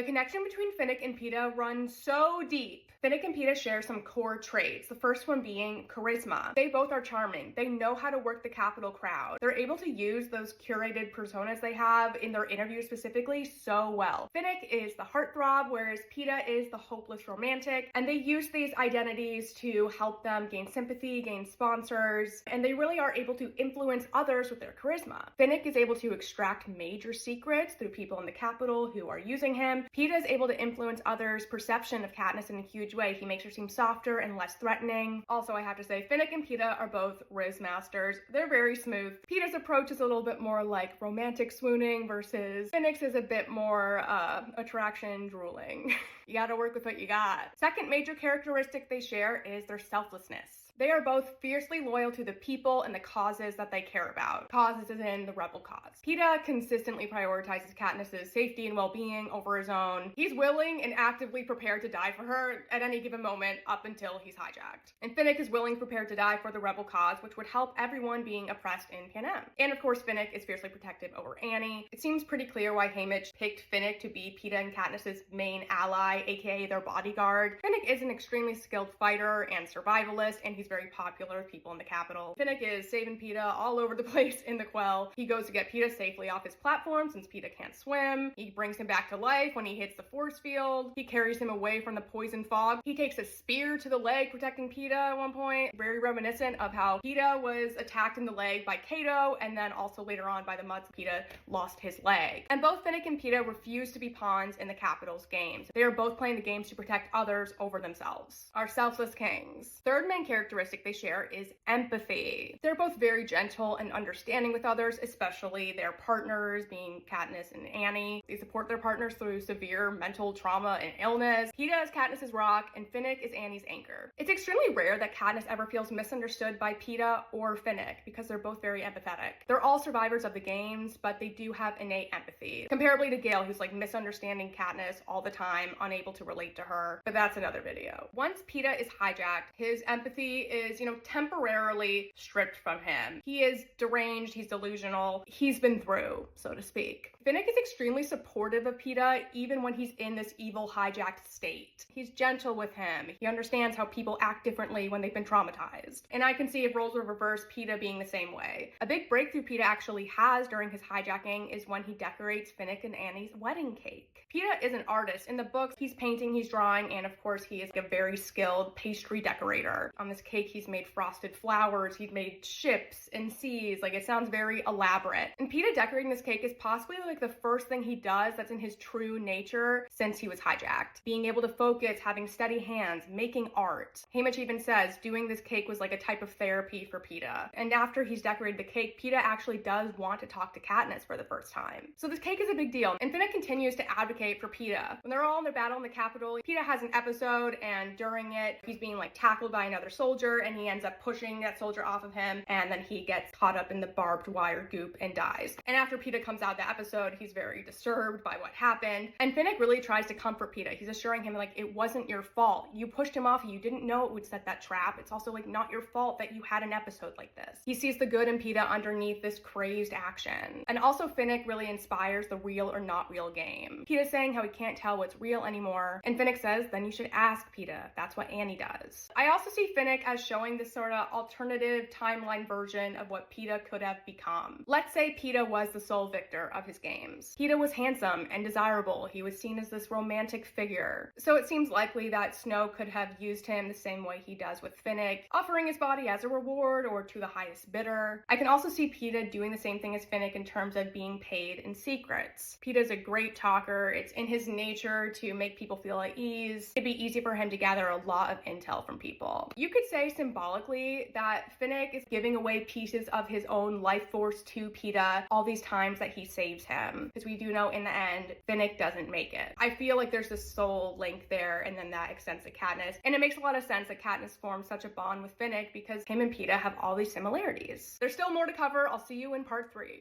The connection between Finnick and Peeta runs so deep. Finnick and Peeta share some core traits, the first one being charisma. They both are charming. They know how to work the Capitol crowd. They're able to use those curated personas they have in their interviews specifically so well. Finnick is the heartthrob, whereas Peeta is the hopeless romantic, and they use these identities to help them gain sympathy, gain sponsors, and they really are able to influence others with their charisma. Finnick is able to extract major secrets through people in the Capitol who are using him. Peeta is able to influence others' perception of Katniss in a huge way. He makes her seem softer and less threatening. Also, I have to say, Finnick and Peeta are both Riz masters. They're very smooth. Peeta's approach is a little bit more like romantic swooning versus Finnick's is a bit more attraction drooling. You gotta work with what you got. Second major characteristic they share is their selflessness. They are both fiercely loyal to the people and the causes that they care about. Causes is in the rebel cause. Peeta consistently prioritizes Katniss's safety and well-being over his own. He's willing and actively prepared to die for her at any given moment up until he's hijacked. And Finnick is willing and prepared to die for the rebel cause, which would help everyone being oppressed in Panem. And of course, Finnick is fiercely protective over Annie. It seems pretty clear why Haymitch picked Finnick to be Peeta and Katniss's main ally, aka their bodyguard. Finnick is an extremely skilled fighter and survivalist, and he's very popular with people in the Capitol. Finnick is saving Peeta all over the place in the Quell. He goes to get Peeta safely off his platform since Peeta can't swim. He brings him back to life when he hits the force field. He carries him away from the poison fog. He takes a spear to the leg, protecting Peeta at one point. Very reminiscent of how Peeta was attacked in the leg by Cato, and then also later on by the Mutts, Peeta lost his leg. And both Finnick and Peeta refuse to be pawns in the Capitol's games. They are both playing the games to protect others over themselves. Our selfless kings. Third main characteristic they share is empathy. They're both very gentle and understanding with others, especially their partners, being Katniss and Annie. They support their partners through severe mental trauma and illness. Peeta is Katniss's rock, and Finnick is Annie's anchor. It's extremely rare that Katniss ever feels misunderstood by Peeta or Finnick because they're both very empathetic. They're all survivors of the games, but they do have innate empathy. Comparably to Gale, who's like misunderstanding Katniss all the time, unable to relate to her, but that's another video. Once Peeta is hijacked, his empathy is, temporarily stripped from him. He is deranged, he's delusional, he's been through, so to speak. Finnick is extremely supportive of Peeta even when he's in this evil hijacked state. He's gentle with him. He understands how people act differently when they've been traumatized. And I can see if roles were reversed, Peeta being the same way. A big breakthrough Peeta actually has during his hijacking is when he decorates Finnick and Annie's wedding cake. Peeta is an artist. In the books, he's painting, he's drawing, and of course he is a very skilled pastry decorator. On this cake, he's made frosted flowers, he's made ships and seas. Like, it sounds very elaborate. And Peeta decorating this cake is possibly like the first thing he does that's in his true nature since he was hijacked. Being able to focus, having steady hands, making art. Haymitch even says doing this cake was like a type of therapy for Peeta. And after he's decorated the cake, Peeta actually does want to talk to Katniss for the first time. So this cake is a big deal. And Finnick continues to advocate for Peeta. When they're all in their battle in the Capitol, Peeta has an episode, and during it, he's being like tackled by another soldier, and he ends up pushing that soldier off of him, and then he gets caught up in the barbed wire goop and dies. And after Peeta comes out of the episode, he's very disturbed by what happened. And Finnick really tries to comfort Peeta. He's assuring him, like, it wasn't your fault. You pushed him off. You didn't know it would set that trap. It's also, like, not your fault that you had an episode like this. He sees the good in Peeta underneath this crazed action. And also, Finnick really inspires the real or not real game. Peeta's saying how he can't tell what's real anymore. And Finnick says, then you should ask Peeta. That's what Annie does. I also see Finnick as showing this sort of alternative timeline version of what Peeta could have become. Let's say Peeta was the sole victor of his games. Peeta was handsome and desirable. He was seen as this romantic figure. So it seems likely that Snow could have used him the same way he does with Finnick, offering his body as a reward or to the highest bidder. I can also see Peeta doing the same thing as Finnick in terms of being paid in secrets. Peeta's a great talker. It's in his nature to make people feel at ease. It'd be easy for him to gather a lot of intel from people. You could say symbolically that Finnick is giving away pieces of his own life force to Peeta all these times that he saves him. Because we do know in the end, Finnick doesn't make it. I feel like there's this soul link there, and then that extends to Katniss. And it makes a lot of sense that Katniss formed such a bond with Finnick because him and Peeta have all these similarities. There's still more to cover. I'll see you in part 3.